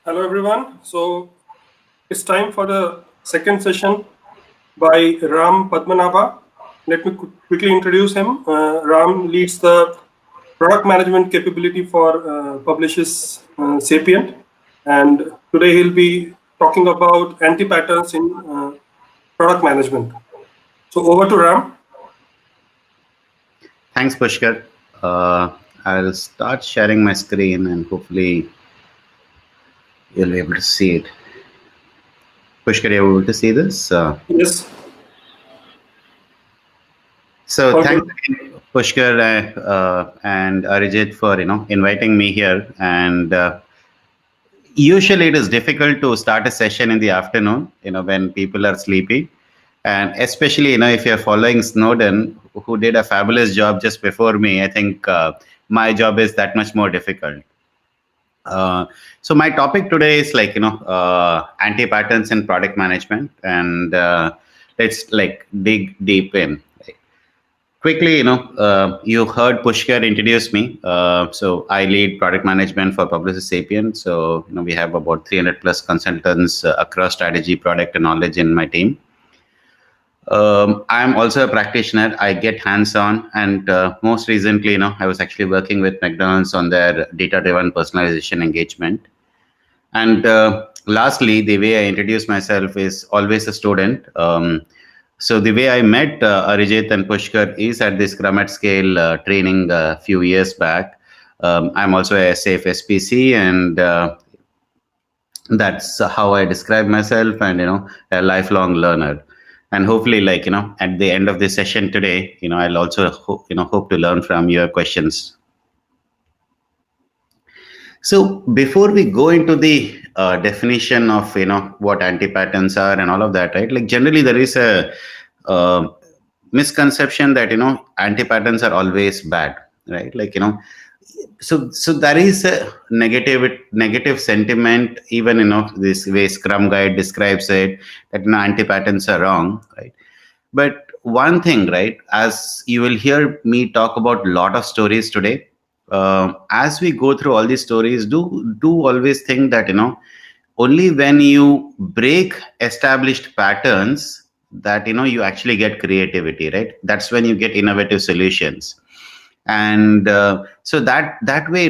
Hello, everyone. So it's time for the second session by Ram Padmanabha. Let me quickly introduce him. Ram leads the product management capability for Publishers Sapient, and today he'll be talking about anti-patterns in product management. So over to Ram. Thanks, Pushkar. I'll start sharing my screen and hopefully you'll be able to see it. Pushkar, you able to see this? Yes. So All thanks, good. again, Pushkar and Arijit for inviting me here. And usually it is difficult to start a session in the afternoon, when people are sleepy, and especially if you're following Snowden, who did a fabulous job just before me. I think my job is that much more difficult. So my topic today is anti patterns in product management, and let's dig deep in. Quickly, you heard Pushkar introduce me. So I lead product management for Publicis Sapient. So we have about 300 plus consultants across strategy, product, and knowledge in my team. I'm also a practitioner. I get hands-on, and most recently, I was actually working with McDonald's on their data-driven personalization engagement. And lastly, the way I introduce myself is always a student. So the way I met Arijit and Pushkar is at the Scrum at Scale training a few years back. I'm also a SAF SPC, and that's how I describe myself, and a lifelong learner. And hopefully, at the end of this session today, I'll also hope to learn from your questions. So before we go into the definition of what anti-patterns are and all of that, right? Like generally there is a misconception that anti-patterns are always bad, right? So there is a negative sentiment, even this way Scrum Guide describes it, that anti-patterns are wrong, right? But one thing, right, as you will hear me talk about a lot of stories today, as we go through all these stories, do always think that only when you break established patterns that you actually get creativity, right? That's when you get innovative solutions. And so that way,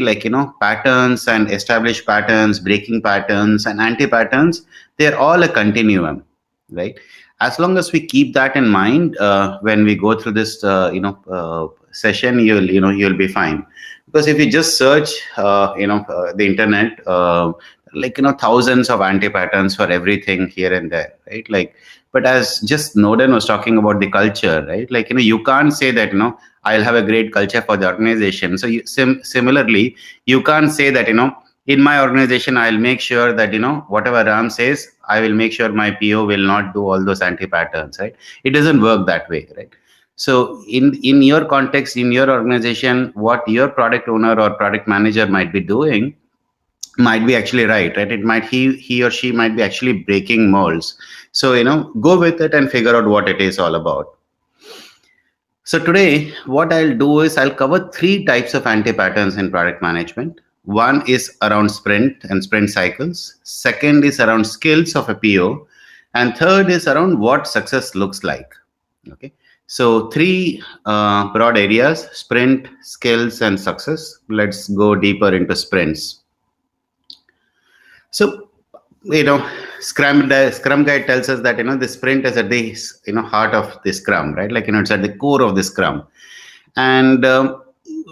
patterns and established patterns, breaking patterns, and anti patterns, they're all a continuum, right? As long as we keep that in mind when we go through this session, you'll be fine. Because if you just search the internet, thousands of anti patterns for everything here and there, right? But as just Snowden was talking about the culture, right? You can't say that I'll have a great culture for the organization. So similarly, you can't say that in my organization I'll make sure that whatever Ram says, I will make sure my PO will not do all those anti patterns, right? It doesn't work that way, right? So in your context, in your organization, what your product owner or product manager might be doing might be actually right? It might he or she might be actually breaking molds. So go with it and figure out what it is all about. So today, what I'll do is I'll cover three types of anti-patterns in product management. One is around sprint and sprint cycles. Second is around skills of a PO. And third is around what success looks like. Okay. So three broad areas: sprint, skills, and success. Let's go deeper into sprints. So Scrum Guide tells us that the sprint is at the heart of the Scrum, right? It's at the core of the Scrum. And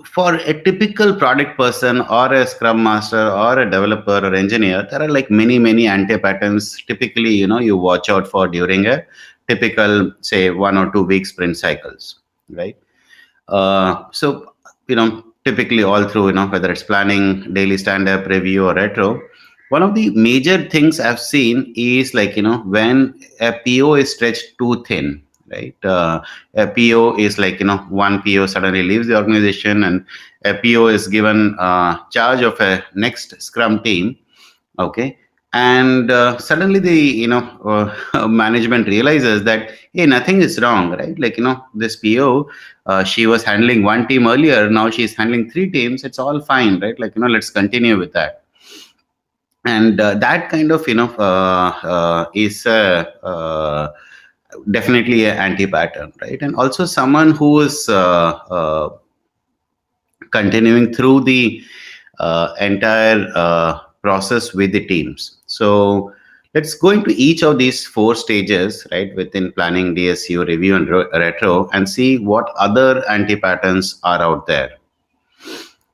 for a typical product person or a Scrum Master or a developer or engineer, there are many anti patterns. Typically, you watch out for during a typical, say, 1 or 2 week sprint cycles, right? So typically all through whether it's planning, daily stand-up, review, or retro. One of the major things I've seen is when a PO is stretched too thin, right? A PO is one PO suddenly leaves the organization, and a PO is given charge of a next Scrum team. Okay. And suddenly the management realizes that, hey, nothing is wrong, right? This PO, she was handling one team earlier, now she's handling 3 teams. It's all fine, right? Let's continue with that. And that kind of is definitely an anti-pattern, right? And also someone who is continuing through the entire process with the teams. So let's go into each of these four stages, right, within planning, DSU, review, and retro, and see what other anti-patterns are out there.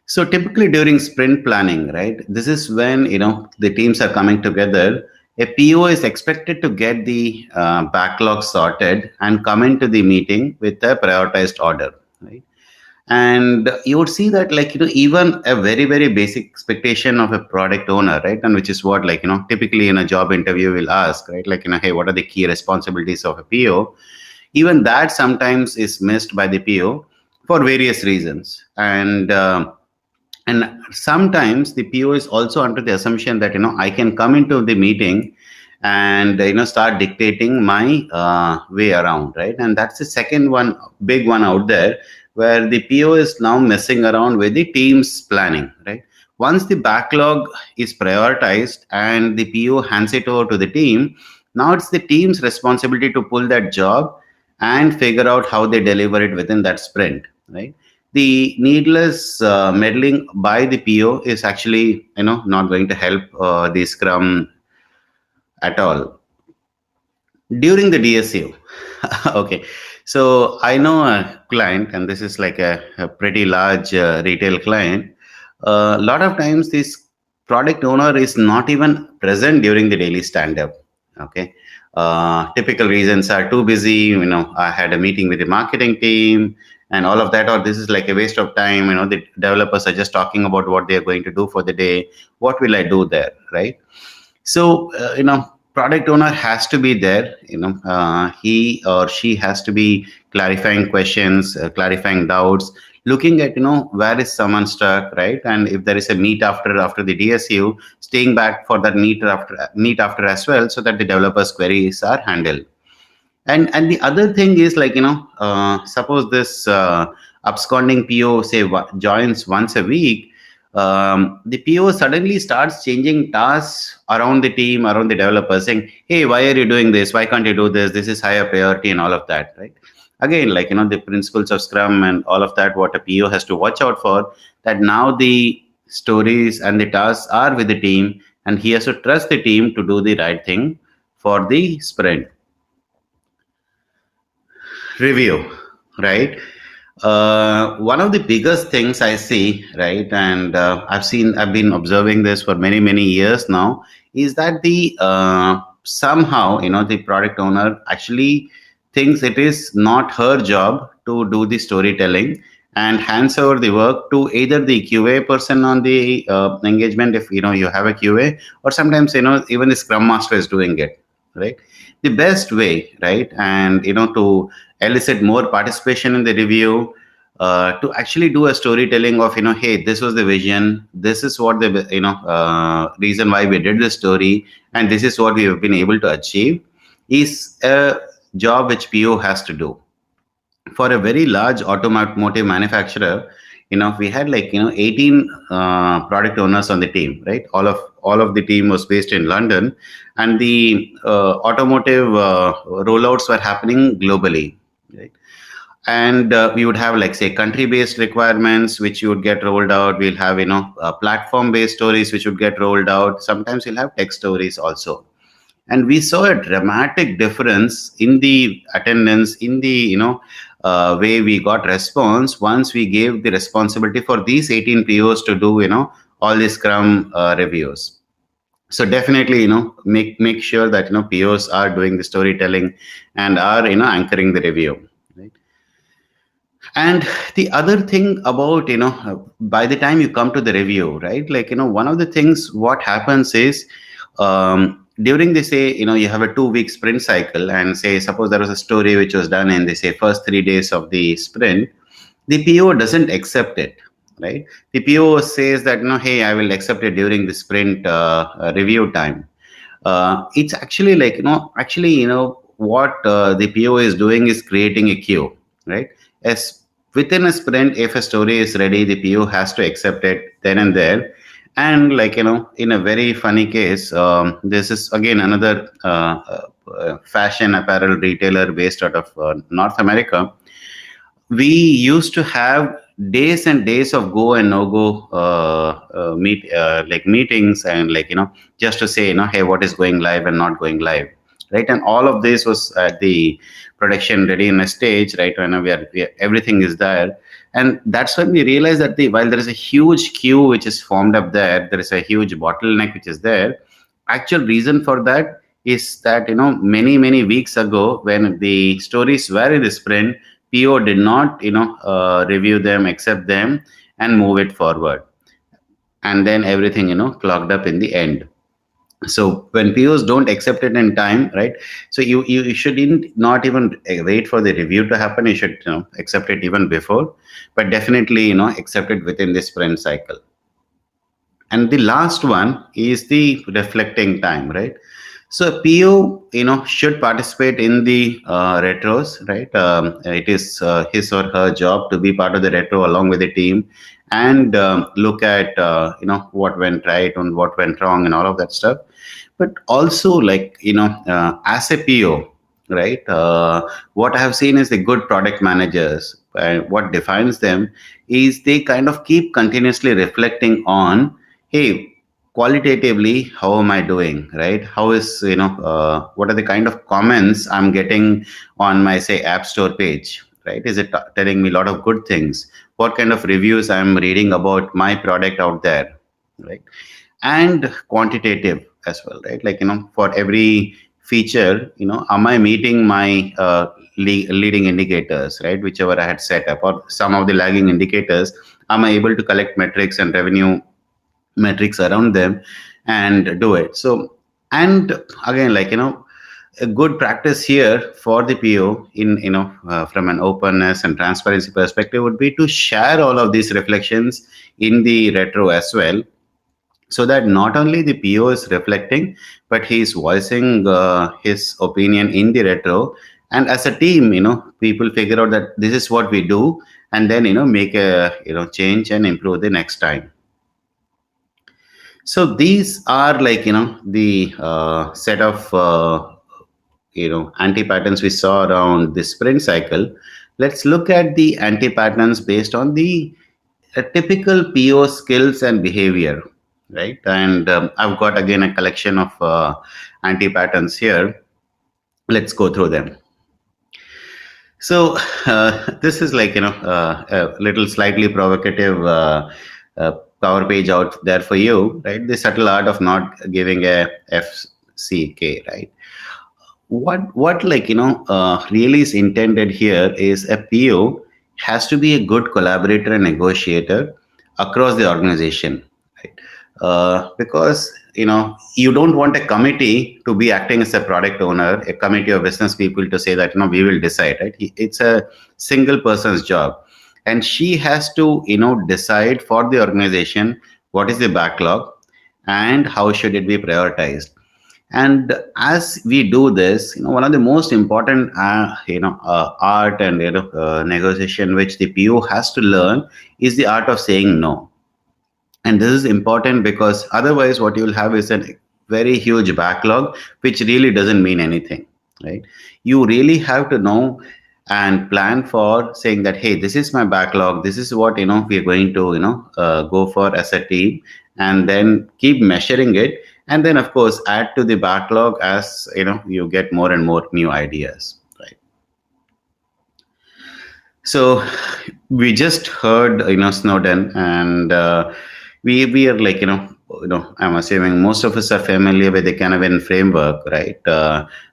So typically during sprint planning, right, this is when the teams are coming together. A PO is expected to get the backlog sorted and come into the meeting with a prioritized order, right? And you would see that, like, even a very very basic expectation of a product owner, right, and which is what, like, typically in a job interview will ask, right, like, hey, what are the key responsibilities of a PO? Even that sometimes is missed by the PO for various reasons. And sometimes the PO is also under the assumption that I can come into the meeting and start dictating my way around, right? And that's the second one, big one out there, where the PO is now messing around with the team's planning, right? Once the backlog is prioritized and the PO hands it over to the team, now it's the team's responsibility to pull that job and figure out how they deliver it within that sprint, right? The needless meddling by the PO is actually not going to help the Scrum at all. During the DSU, okay, so I know a client, and this is like a pretty large retail client. A lot of times this product owner is not even present during the daily stand-up. Okay, typical reasons are too busy, I had a meeting with the marketing team and all of that, or this is like a waste of time, the developers are just talking about what they're going to do for the day. What will I do there, right? So product owner has to be there. He or she has to be clarifying questions, clarifying doubts, looking at where is someone stuck, right? And if there is a meet after the DSU, staying back for that meet after as well, so that the developers queries are handled. And the other thing is, like, suppose this absconding PO, say, joins once a week. The PO suddenly starts changing tasks around the team, around the developer, saying, hey, why are you doing this? Why can't you do this? This is higher priority and all of that, right? Again, like, the principles of Scrum and all of that, what a PO has to watch out for, that now the stories and the tasks are with the team, and he has to trust the team to do the right thing for the sprint. Review, right? One of the biggest things I see, right, and I've been observing this for many years now, is that the somehow the product owner actually thinks it is not her job to do the storytelling, and hands over the work to either the QA person on the engagement, if you have a QA, or sometimes even the Scrum Master is doing it, right? The best way, right, and to elicit more participation in the review, to actually do a storytelling of, hey, this was the vision, this is what the reason why we did the story, and this is what we have been able to achieve, is a job which PO has to do. For a very large automotive manufacturer, we had, like, 18 product owners on the team, right? All of the team was based in London, and the automotive rollouts were happening globally, right? And we would have, like, say, country-based requirements which you would get rolled out. We'll have platform-based stories which would get rolled out. Sometimes we'll have text stories also. And we saw a dramatic difference in the attendance, in the way we got response, once we gave the responsibility for these 18 POs to do all the Scrum reviews. So definitely make sure that POs are doing the storytelling and are anchoring the review, right? And the other thing about by the time you come to the review, right, like, one of the things what happens is, during the, say, you have a 2-week sprint cycle, and say, suppose there was a story which was done in the, say, first 3 days of the sprint, the PO doesn't accept it, right? The PO says that, hey, I will accept it during the sprint review time. It's actually like, what the PO is doing is creating a queue, right? As within a sprint, if a story is ready, the PO has to accept it then and there. And like, in a very funny case, this is again another fashion apparel retailer based out of North America. We used to have days and days of go and no go like meetings, and like, just to say, hey, what is going live and not going live, right? And all of this was at the production readiness stage, right? When everything is there. And that's when we realized that while there is a huge queue which is formed up there is a huge bottleneck which is there. Actual reason for that is that, many weeks ago, when the stories were in the sprint, PO did not, review them, accept them, and move it forward. And then everything, clogged up in the end. So when POs don't accept it in time, right? So you shouldn't not even wait for the review to happen. You should, accept it even before, but definitely, accept it within the sprint cycle. And the last one is the reflecting time, right? So PO, should participate in the retros, right? It is his or her job to be part of the retro along with the team, and look at what went right and what went wrong and all of that stuff. But also, like, as a PO, right? What I have seen is the good product managers. What defines them is they kind of keep continuously reflecting on, hey, qualitatively, how am I doing, right? How is, what are the kind of comments I'm getting on my, say, app store page, right? Is it telling me a lot of good things? What kind of reviews I'm reading about my product out there, right? And quantitative as well, right? Like, for every feature, am I meeting my leading indicators, right? Whichever I had set up, or some of the lagging indicators, am I able to collect metrics and revenue metrics around them and do it? So, and again, like, a good practice here for the PO in, from an openness and transparency perspective would be to share all of these reflections in the retro as well, so that not only the PO is reflecting, but he is voicing his opinion in the retro. And as a team, people figure out that this is what we do, and then, make a, change and improve the next time. So these are, like, the set of anti-patterns we saw around the sprint cycle. Let's look at the anti-patterns based on the typical PO skills and behavior, right? And I've got again a collection of anti-patterns here. Let's go through them. So this is, like, a little slightly provocative power page out there for you, right? The subtle art of not giving a FCK, right? What like, really is intended here is a PO has to be a good collaborator and negotiator across the organization, right? Because, you don't want a committee to be acting as a product owner, a committee of business people to say that, we will decide, right? It's a single person's job, and she has to, decide for the organization what is the backlog and how should it be prioritized. And as we do this, one of the most important, art and, negotiation which the PO has to learn is the art of saying no. And this is important because otherwise what you will have is a very huge backlog, which really doesn't mean anything, right? You really have to know and plan for saying that, hey, this is my backlog. This is what, we're going to, go for as a team, and then keep measuring it. And then, of course, add to the backlog as, you get more and more new ideas, right? So we just heard, Snowden, and we are like, I'm assuming most of us are familiar with the Canavan framework, right?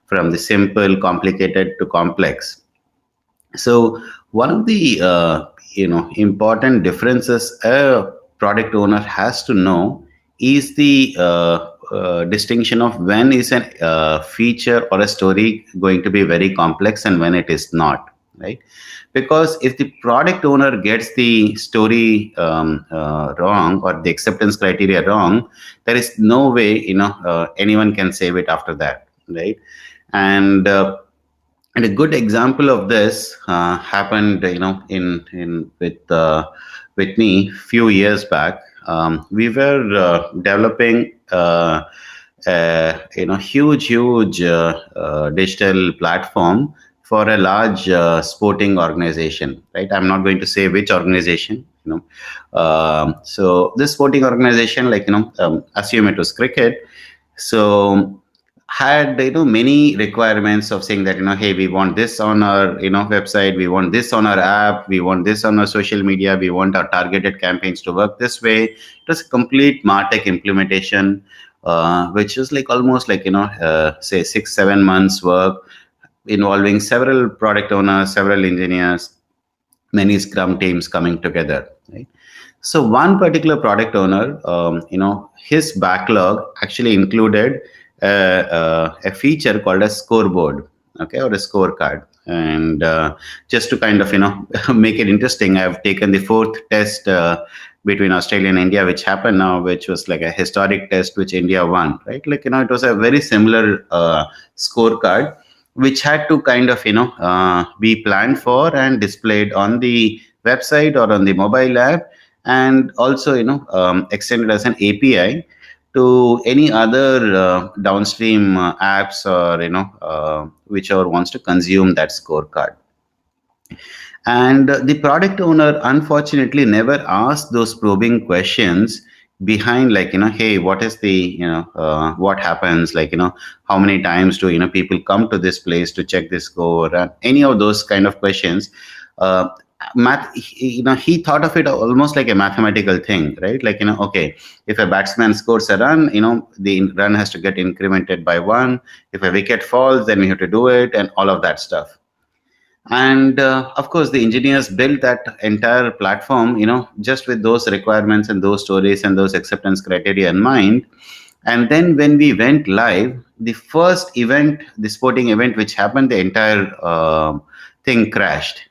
From the simple, complicated to complex. So one of the important differences a product owner has to know is the distinction of when is a feature or a story going to be very complex and when it is not, right? Because if the product owner gets the story wrong, or the acceptance criteria wrong, there is no way anyone can save it after that, right? And a good example of this happened, in with me few years back. we were developing huge digital platform for a large sporting organization, right? I'm not going to say which organization, so this sporting organization, assume it was cricket. So had many requirements of saying that hey, we want this on our website, we want this on our app, we want this on our social media, we want our targeted campaigns to work this way. It was a complete martech implementation, which is like almost like say 6-7 months work, involving several product owners, several engineers, many scrum teams coming together, right? So one particular product owner, his backlog actually included a feature called a scoreboard, okay, or a scorecard. And just to kind of make it interesting, I've taken the fourth test between Australia and India, which happened now, which was like a historic test which India won, right? It was a very similar scorecard, which had to kind of be planned for and displayed on the website or on the mobile app, and also extended as an API to any other downstream apps or whichever wants to consume that scorecard. And the product owner unfortunately never asked those probing questions behind, hey, what is the what happens, how many times do people come to this place to check this score, and any of those kind of questions. He thought of it almost like a mathematical thing, right? Okay, if a batsman scores a run, the run has to get incremented by 1. If a wicket falls, then we have to do it, and all of that stuff. And of course, the engineers built that entire platform, just with those requirements and those stories and those acceptance criteria in mind. And then when we went live, the first event, the sporting event which happened, the entire thing crashed.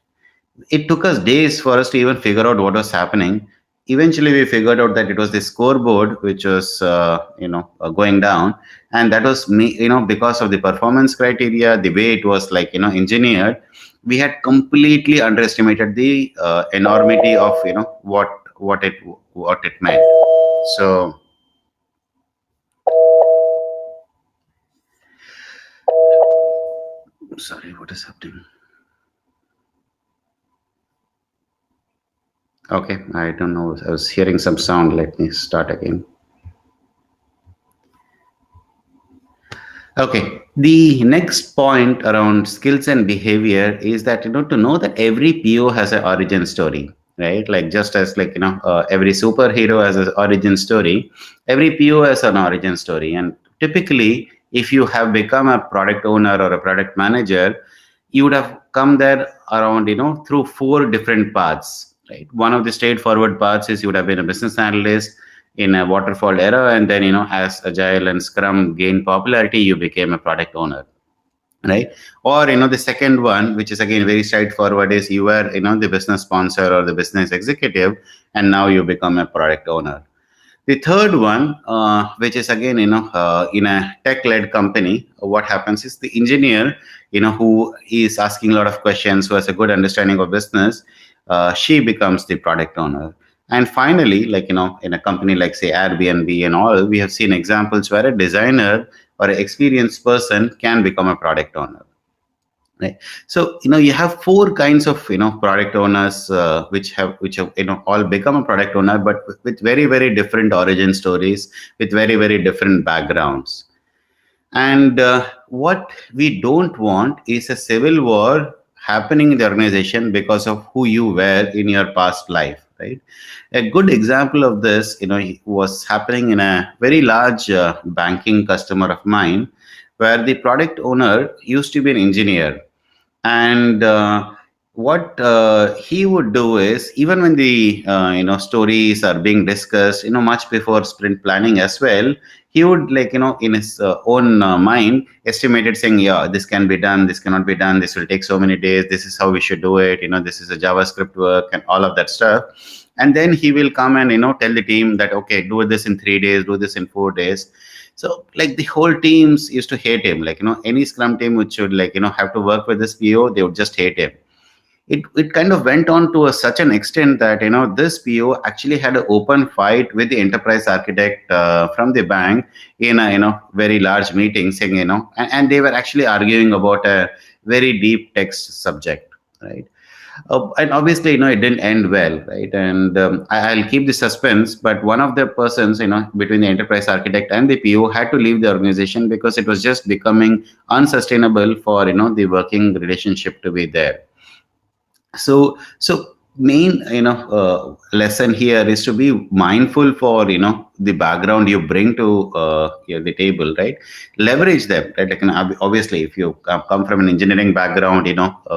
It took us days for us to even figure out what was happening. Eventually, we figured out that it was the scoreboard which was, going down, and that was because of the performance criteria, the way it was engineered. We had completely underestimated the enormity of what it meant. So. Sorry, what is happening? Okay, I don't know. I was hearing some sound. Let me start again. Okay, the next point around skills and behavior is that to know that every PO has an origin story, right? Just as every superhero has an origin story, every PO has an origin story. And typically, if you have become a product owner or a product manager, you would have come there around through 4 different paths, right? One of the straightforward paths is you would have been a business analyst in a waterfall era, and then as Agile and Scrum gained popularity, you became a product owner, right? Or the second one, which is again very straightforward, is you were the business sponsor or the business executive, and now you become a product owner. The third one, which is again in a tech-led company, what happens is the engineer who is asking a lot of questions, who has a good understanding of business, she becomes the product owner. And finally, in a company like say Airbnb and all, we have seen examples where a designer or an experienced person can become a product owner, right? So you have 4 kinds of product owners which have all become a product owner, but with very, very different origin stories, with very, very different backgrounds. And what we don't want is a civil war happening in the organization because of who you were in your past life, right? A good example of this, was happening in a very large banking customer of mine, where the product owner used to be an engineer. And what he would do is, even when the stories are being discussed, much before sprint planning as well, he would in his own mind estimated, saying, yeah, this can be done, this cannot be done, this will take so many days, this is how we should do it, this is a JavaScript work and all of that stuff. And then he will come and tell the team that, okay, do this in 3 days, do this in 4 days. So the whole teams used to hate him. Any Scrum team which should have to work with this PO, they would just hate him. it kind of went on to such an extent that this PO actually had an open fight with the enterprise architect from the bank in a very large meeting, saying and they were actually arguing about a very deep text subject, right? And obviously, it didn't end well, right? And I'll keep the suspense. But one of the persons, between the enterprise architect and the PO, had to leave the organization because it was just becoming unsustainable for the working relationship to be there. So main lesson here is to be mindful for the background you bring to the table, right? Leverage them, right? Like, obviously if you come from an engineering background,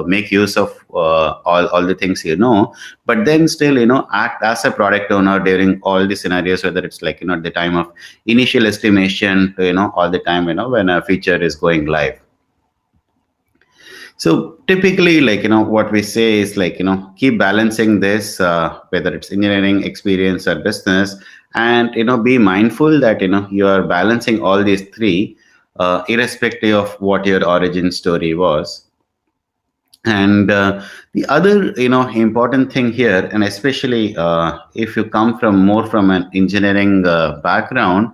make use of all the things, but then still act as a product owner during all the scenarios, whether it's like at the time of initial estimation to all the time when a feature is going live. So typically, like, what we say is like, keep balancing this, whether it's engineering, experience, or business, and, be mindful that, you are balancing all these three, irrespective of what your origin story was. And the other, important thing here, and especially if you come from an engineering background,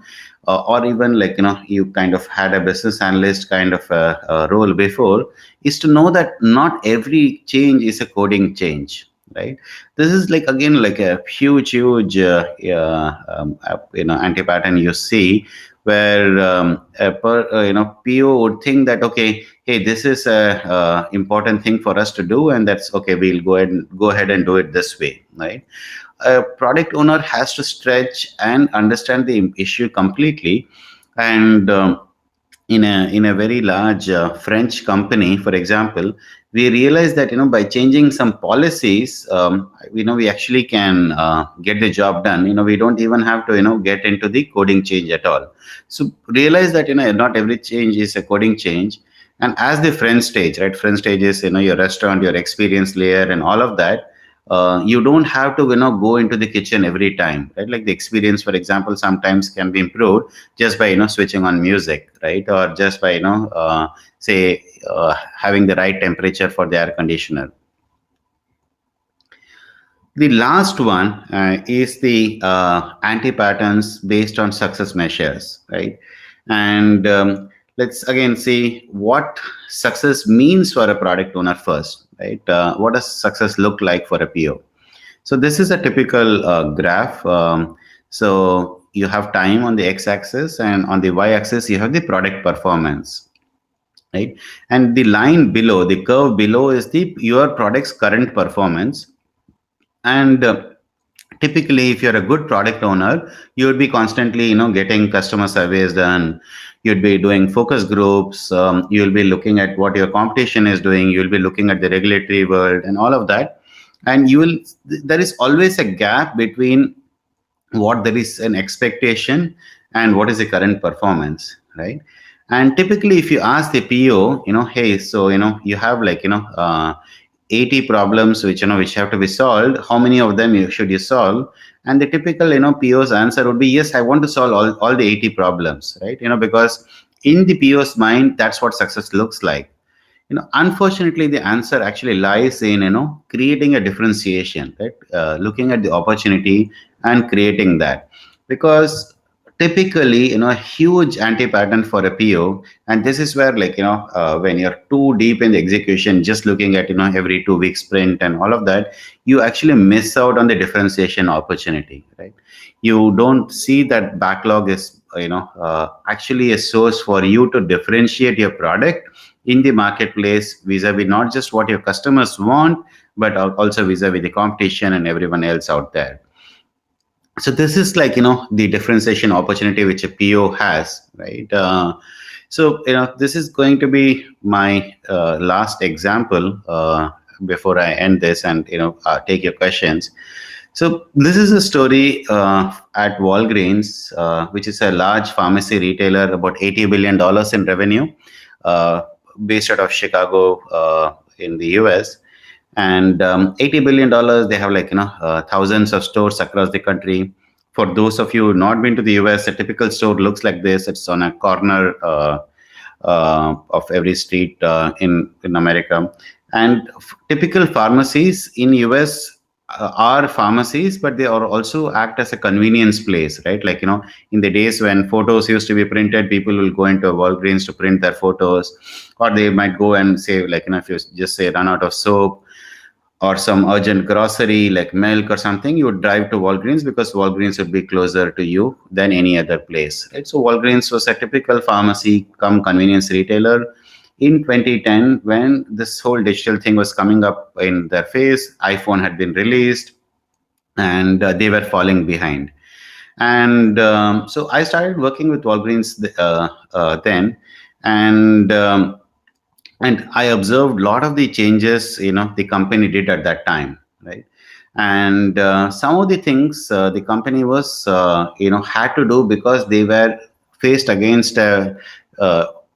or even like you kind of had a business analyst kind of a role before, is to know that not every change is a coding change, right? This is like, again, like a huge anti-pattern you see, where PO would think that, okay, hey, this is a important thing for us to do, and that's okay, we'll go ahead and do it this way, right? A product owner has to stretch and understand the issue completely. And in a very large French company, for example, we realized that by changing some policies, we actually can get the job done. We don't even have to get into the coding change at all. So realize that not every change is a coding change. And as the friend stage, right? Friend stage is your restaurant, your experience layer, and all of that. You don't have to go into the kitchen every time, right? Like the experience, for example, sometimes can be improved just by switching on music, right? Or just by say having the right temperature for the air conditioner. The last one is the anti-patterns based on success measures, right? And let's again see what success means for a product owner first, right? What does success look like for a PO? So this is a typical graph. So you have time on the x-axis, and on the y-axis you have the product performance, right? And the line below, the curve below, is your product's current performance. And typically, if you're a good product owner, you would be constantly getting customer surveys done. You'd be doing focus groups. You'll be looking at what your competition is doing. You'll be looking at the regulatory world and all of that. And there is always a gap between what there is an expectation and what is the current performance, right? And typically, if you ask the PO, hey, so you have like 80 problems which have to be solved, how many of them should you solve? And the typical PO's answer would be, yes, I want to solve all the 80 problems, right? Because in the PO's mind, that's what success looks like. Unfortunately, the answer actually lies in creating a differentiation, right? Looking at the opportunity and creating that. Because typically, a huge anti-pattern for a PO, and this is where, like, when you're too deep in the execution, just looking at every 2-week sprint and all of that, you actually miss out on the differentiation opportunity, right? You don't see that backlog is actually a source for you to differentiate your product in the marketplace vis-a-vis not just what your customers want, but also vis-a-vis the competition and everyone else out there. So this is like the differentiation opportunity which a PO has, right? So this is going to be my last example before I end this and take your questions. So this is a story at Walgreens, which is a large pharmacy retailer, about $80 billion in revenue, based out of Chicago in the US. And $80 billion, they have like thousands of stores across the country. For those of you who have not been to the US, a typical store looks like this. It's on a corner of every street in America. And typical pharmacies in US are pharmacies, but they are also act as a convenience place, right? Like, in the days when photos used to be printed, people will go into Walgreens to print their photos, or they might go and say, like, if you just say run out of soap or some urgent grocery like milk or something, you would drive to Walgreens because Walgreens would be closer to you than any other place, right? So Walgreens was a typical pharmacy come convenience retailer. In 2010, when this whole digital thing was coming up in their face, iPhone had been released, and they were falling behind. And so I started working with Walgreens then, and I observed a lot of the changes the company did at that time, right? And some of the things the company was had to do because they were faced against a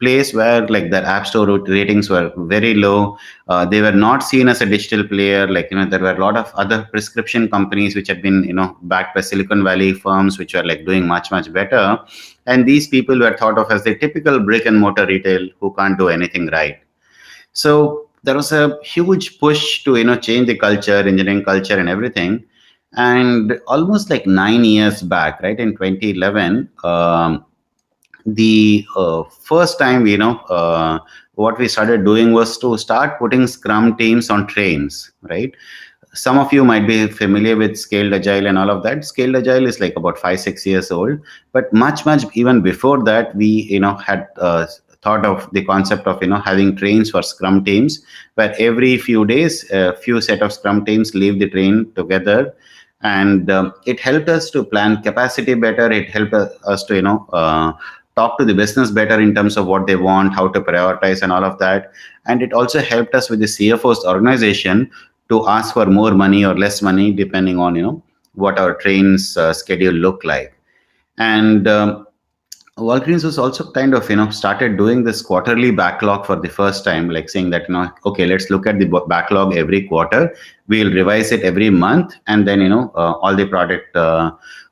place where like their app store ratings were very low. They were not seen as a digital player. Like there were a lot of other prescription companies which had been backed by Silicon Valley firms which were like doing much better, and these people were thought of as the typical brick and mortar retail who can't do anything right. So there was a huge push to change the culture, engineering culture, and everything. And almost like 9 years back, right, in 2011, the first time what we started doing was to start putting Scrum teams on trains, right? Some of you might be familiar with Scaled Agile and all of that. Scaled Agile is like about 5-6 years old, but much even before that, we had thought of the concept of having trains for Scrum teams, where every few days a few set of Scrum teams leave the train together, and it helped us to plan capacity better. It helped us to talk to the business better in terms of what they want, how to prioritize, and all of that. And it also helped us with the CFO's organization to ask for more money or less money depending on what our trains schedule look like. And Walgreens was also kind of started doing this quarterly backlog for the first time, like saying that okay, let's look at the backlog every quarter. We'll revise it every month, and then all the product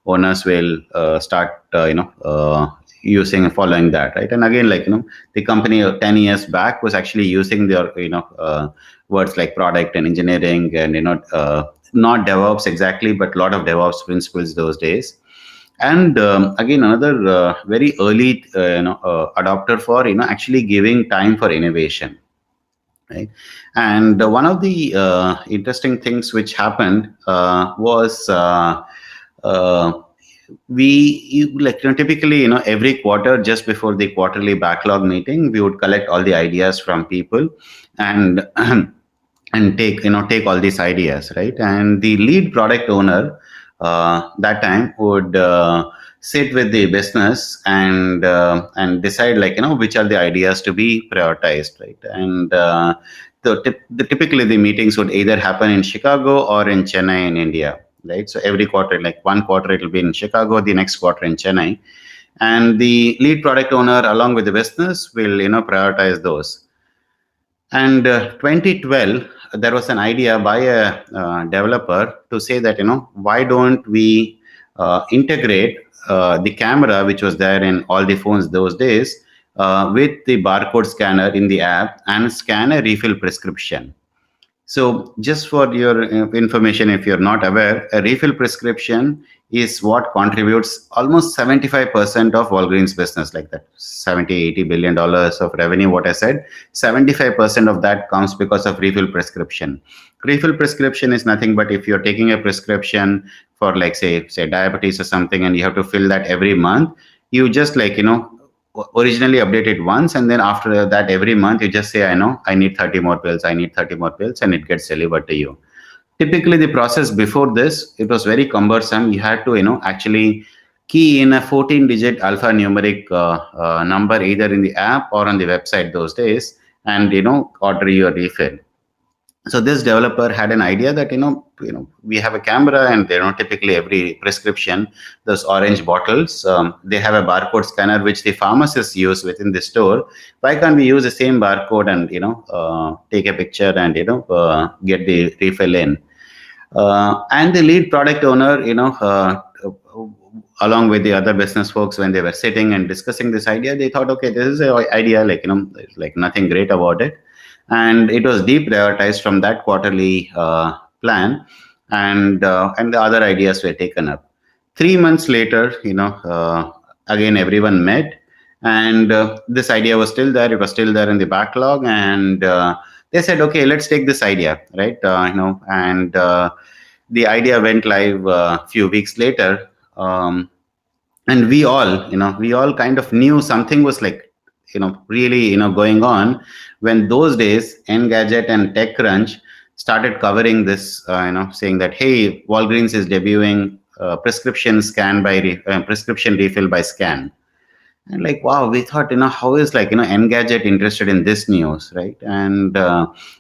owners will start using and following that, right? And again, like the company 10 years back was actually using their words like product and engineering and not DevOps exactly, but a lot of DevOps principles those days. And again, another very early adopter for actually giving time for innovation, right? And one of the interesting things which happened was we typically every quarter, just before the quarterly backlog meeting, we would collect all the ideas from people and and take all these ideas, right? And the lead product owner that time would sit with the business and decide which are the ideas to be prioritized, right? And typically the meetings would either happen in Chicago or in Chennai in India, right? So every quarter, like one quarter it will be in Chicago, the next quarter in Chennai, and the lead product owner along with the business will prioritize those. And 2012, there was an idea by a developer to say that why don't we integrate the camera which was there in all the phones those days with the barcode scanner in the app and scan a refill prescription. So just for your information, if you're not aware, a refill prescription is what contributes almost 75% of Walgreens business, like that $70-80 billion of revenue. What I said, 75% of that comes because of refill prescription. Refill prescription is nothing but if you're taking a prescription for like say diabetes or something, and you have to fill that every month, you just originally update it once, and then after that every month you just say I need 30 more pills, I need 30 more pills, and it gets delivered to you. Typically the process before this, it was very cumbersome. You had to actually key in a 14-digit alphanumeric number either in the app or on the website those days, and order your refill. So this developer had an idea that we have a camera, and typically every prescription, those orange bottles, they have a barcode scanner which the pharmacists use within the store. Why can't we use the same barcode and take a picture and get the refill in? And the lead product owner along with the other business folks, when they were sitting and discussing this idea, they thought, okay, this is an idea, like, there's like nothing great about it. And it was deprioritized from that quarterly plan, and the other ideas were taken up. 3 months later, again, everyone met, and this idea was still there. It was still there in the backlog, and they said, okay, let's take this idea, right? And the idea went live a few weeks later. And we all kind of knew something was like, really, going on, when those days Engadget and TechCrunch started covering this, saying that, hey, Walgreens is debuting prescription refill by scan. And like, wow, we thought, how is like, Engadget interested in this news, right? And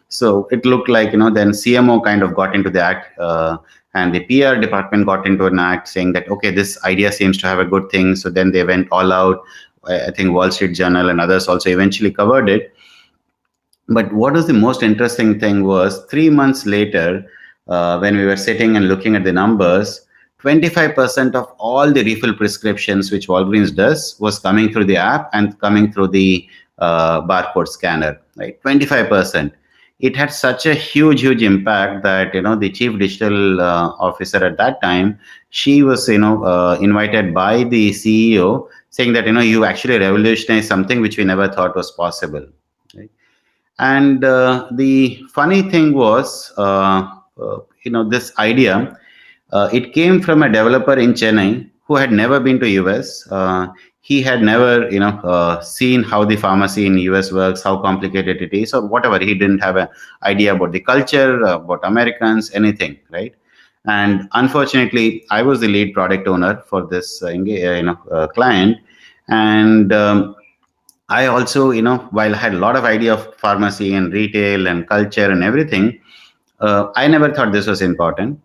so it looked like, then CMO kind of got into the act, and the PR department got into an act saying that, okay, this idea seems to have a good thing. So then they went all out. I think Wall Street Journal and others also eventually covered it. But what was the most interesting thing was 3 months later, when we were sitting and looking at the numbers, 25% of all the refill prescriptions which Walgreens does was coming through the app and coming through the barcode scanner, right? 25%. It had such a huge impact that, the chief digital officer at that time, she was, invited by the CEO, saying that, you actually revolutionized something which we never thought was possible, right? And the funny thing was, this idea, it came from a developer in Chennai who had never been to US. He had never, seen how the pharmacy in US works, how complicated it is, or whatever. He didn't have an idea about the culture, about Americans, anything, right? And unfortunately, I was the lead product owner for this, client, and I also, while I had a lot of idea of pharmacy and retail and culture and everything, I never thought this was important.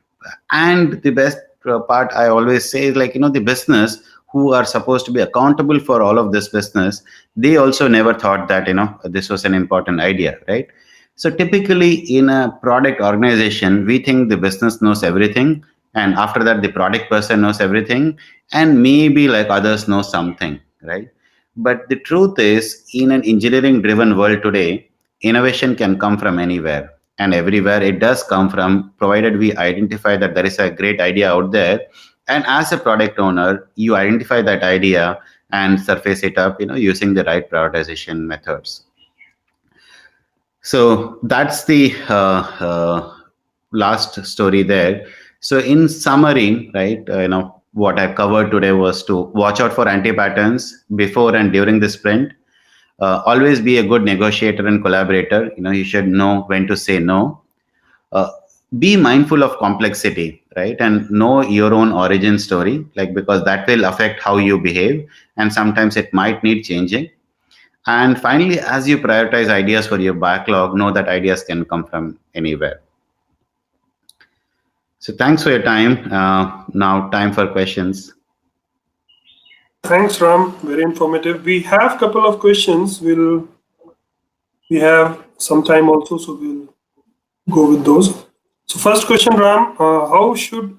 And the best part I always say is like, the business who are supposed to be accountable for all of this business, they also never thought that, this was an important idea, right? So typically in a product organization, we think the business knows everything. And after that, the product person knows everything. And maybe like others know something, right? But the truth is, in an engineering driven world today, innovation can come from anywhere and everywhere. It does come from, provided we identify that there is a great idea out there. And as a product owner, you identify that idea and surface it up, using the right prioritization methods. So that's the last story there. So in summary, right, what I covered today was to watch out for anti-patterns before and during the sprint. Always be a good negotiator and collaborator. You should know when to say no. Be mindful of complexity, right? And know your own origin story, like, because that will affect how you behave, and sometimes it might need changing. And finally, as you prioritize ideas for your backlog, know that ideas can come from anywhere. So thanks for your time. Now time for questions. Thanks, Ram. Very informative. We have a couple of questions. We have some time also, so we'll go with those. So first question, Ram, how should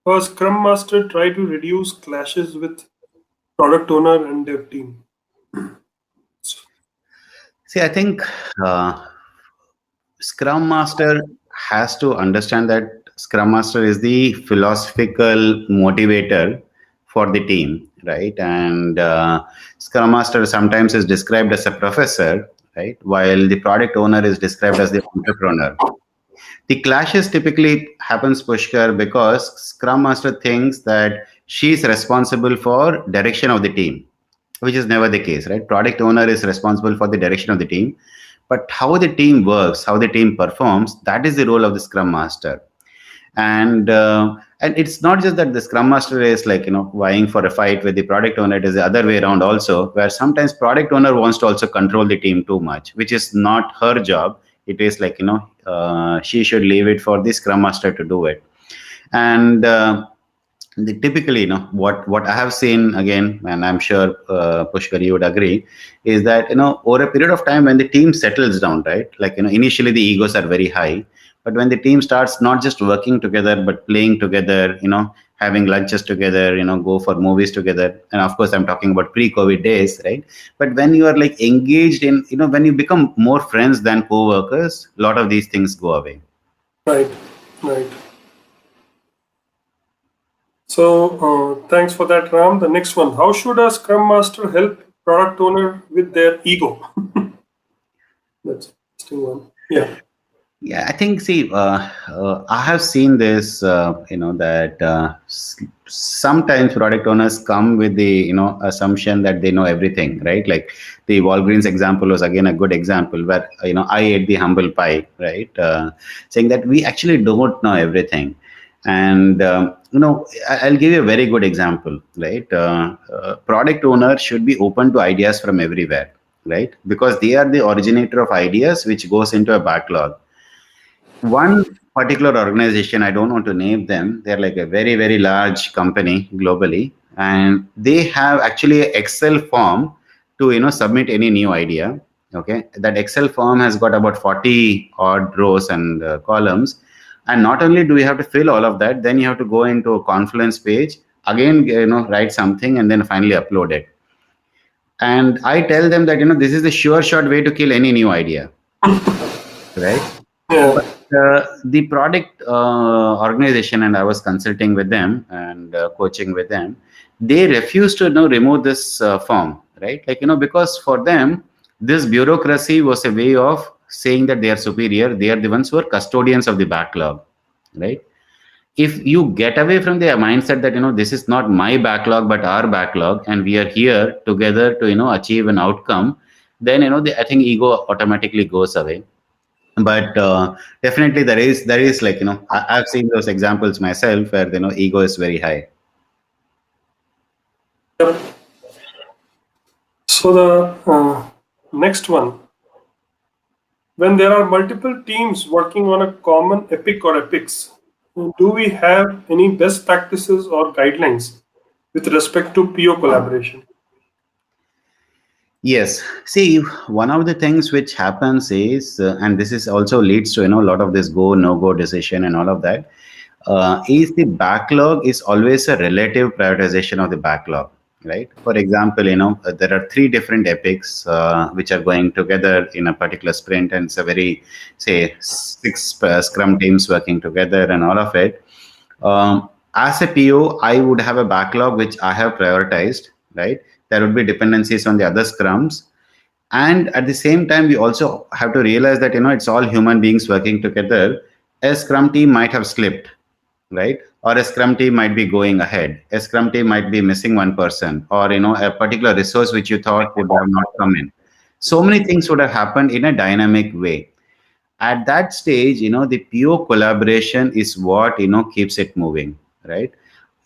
a Scrum Master try to reduce clashes with product owner and dev team? See, I think Scrum Master has to understand that Scrum Master is the philosophical motivator for the team, right? And Scrum Master sometimes is described as a professor, right? While the product owner is described as the entrepreneur. The clashes typically happens, Pushkar, because Scrum Master thinks that she's responsible for direction of the team, which is never the case, right? Product owner is responsible for the direction of the team, but how the team works, how the team performs, that is the role of the Scrum Master. And it's not just that the Scrum Master is like, vying for a fight with the product owner. It is the other way around also, where sometimes product owner wants to also control the team too much, which is not her job. It is like, she should leave it for the Scrum Master to do it. And typically, what I have seen again, and I'm sure Pushkar, you would agree, is that, over a period of time when the team settles down, right? Like, initially the egos are very high. But when the team starts not just working together, but playing together, having lunches together, go for movies together. And of course, I'm talking about pre-COVID days, right? But when you are like engaged in, when you become more friends than co-workers, a lot of these things go away. Right, right. So thanks for that, Ram. The next one: how should a Scrum Master help product owner with their ego? That's an interesting one. Yeah. Yeah, I think, see, I have seen this, that sometimes product owners come with the, assumption that they know everything, right? Like the Walgreens example was again a good example where, I ate the humble pie, right? Saying that we actually don't know everything. And, I'll give you a very good example, right? Product owners should be open to ideas from everywhere, right? Because they are the originator of ideas, which goes into a backlog. One particular organization, I don't want to name them, they're like a very, very large company globally, and they have actually an Excel form to submit any new idea. Okay, that Excel form has got about 40 odd rows and columns, and not only do you have to fill all of that, then you have to go into a Confluence page again, write something and then finally upload it. And I tell them that this is the sure shot way to kill any new idea, right? Yeah. The product organization, and I was consulting with them and coaching with them, they refused to remove this form, right? Like, because for them, this bureaucracy was a way of saying that they are superior. They are the ones who are custodians of the backlog, right? If you get away from the mindset that, this is not my backlog, but our backlog, and we are here together to, achieve an outcome, then, I think ego automatically goes away. But definitely there is like, I've seen those examples myself where ego is very high. Yep. So the next one: when there are multiple teams working on a common epic or epics, do we have any best practices or guidelines with respect to PO collaboration? Yes. See, one of the things which happens is, and this is also leads to, a lot of this go, no go decision and all of that, is the backlog is always a relative prioritization of the backlog, right? For example, there are 3 different epics which are going together in a particular sprint, and it's a very, say, 6 Scrum teams working together and all of it. As a PO, I would have a backlog which I have prioritized, right? There would be dependencies on the other scrums. And at the same time, we also have to realize that, it's all human beings working together. A scrum team might have slipped, right? Or a scrum team might be going ahead. A scrum team might be missing one person, or, a particular resource which you thought would have not come in. So many things would have happened in a dynamic way. At that stage, the PO collaboration is what, keeps it moving, right?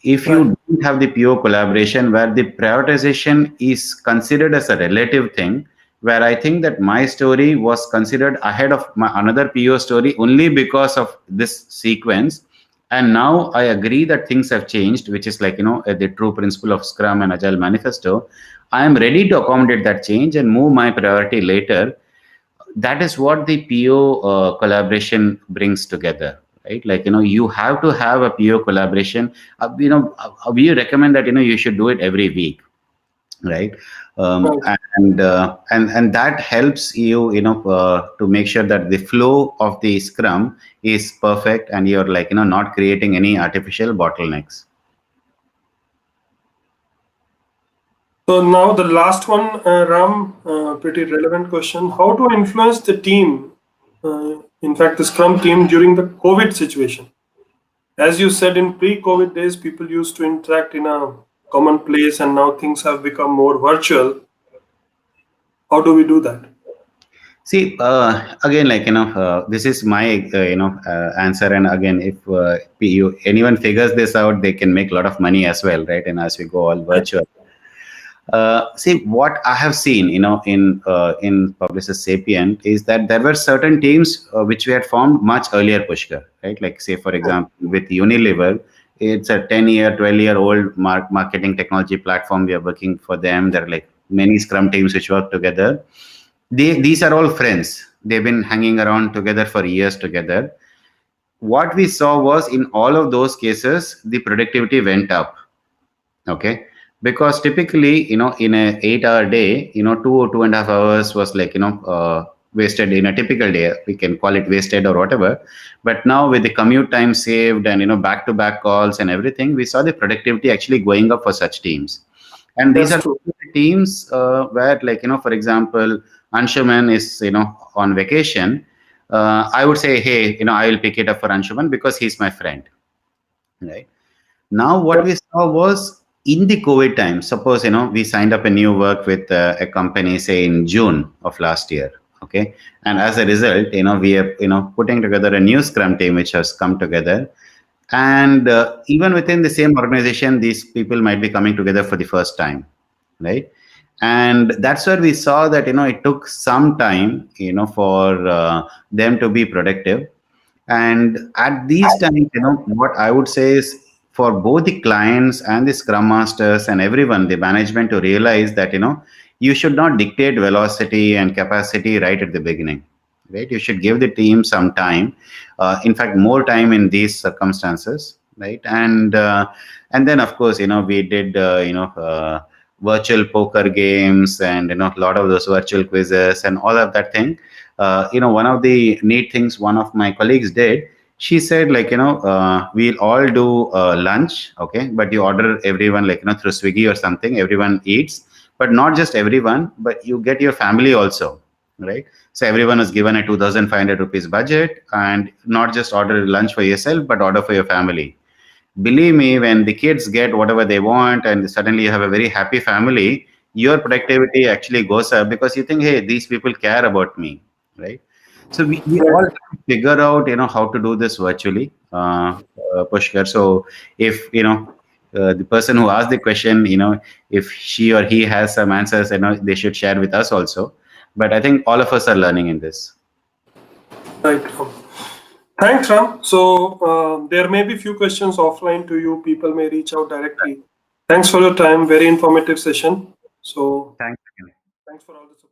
If you don't have the PO collaboration where the prioritization is considered as a relative thing, where I think that my story was considered ahead of my another PO story only because of this sequence, and now I agree that things have changed, which is like, the true principle of Scrum and Agile Manifesto. I am ready to accommodate that change and move my priority later. That is what the PO collaboration brings together, right? Like, you have to have a PO collaboration. We recommend that, you should do it every week, right? And that helps you, to make sure that the flow of the Scrum is perfect, and you're like, not creating any artificial bottlenecks. So now the last one, Ram, pretty relevant question: how to influence the team, in fact, the Scrum team during the COVID situation? As you said, in pre-COVID days, people used to interact in a common place, and now things have become more virtual. How do we do that? See, again, like, this is my, answer. And again, if anyone figures this out, they can make a lot of money as well, right? And as we go all virtual. See, what I have seen, in Publicis Sapient is that there were certain teams which we had formed much earlier, Pushkar, right? Like, say, for example, with Unilever, it's a 10-year, 12-year-old marketing technology platform. We are working for them. There are like many Scrum teams which work together. These are all friends. They've been hanging around together for years together. what we saw was in all of those cases, the productivity went up. Okay. Because typically, in a 8 hour day, 2 or 2.5 hours was like, wasted in a typical day. We can call it wasted or whatever. But now with the commute time saved and, back to back calls and everything, we saw the productivity actually going up for such teams. And these That's are true. teams where, like, for example, Anshuman is, on vacation. I would say, hey, I will pick it up for Anshuman because he's my friend, right? Now, what Yep. we saw was in the COVID time, suppose, we signed up a new work with a company, say in June of last year. Okay. And as a result, we are, putting together a new Scrum team, which has come together. And even within the same organization, these people might be coming together for the first time, right? And that's where we saw that, it took some time, for them to be productive. And at these times, what I would say is for both the clients and the scrum masters and everyone, the management, to realize that, you should not dictate velocity and capacity right at the beginning, right? You should give the team some time, in fact, more time in these circumstances, right? And then, of course, we did, virtual poker games and, a lot of those virtual quizzes and all of that thing. One of the neat things one of my colleagues did, she said, like, we'll all do lunch, okay, but you order everyone, like, through Swiggy or something, everyone eats, but not just everyone, but you get your family also, right? So everyone is given a 2,500 rupees budget, and not just order lunch for yourself, but order for your family. Believe me, when the kids get whatever they want and suddenly you have a very happy family, your productivity actually goes up because you think, hey, these people care about me, right? So we all Right. figure out, how to do this virtually, Pushkar. So if, the person who asked the question, if she or he has some answers, they should share with us also. But I think all of us are learning in this. Right. Thanks, Ram. So there may be few questions offline to you. People may reach out directly. Thanks for your time. Very informative session. So Thanks. thanks for all the support.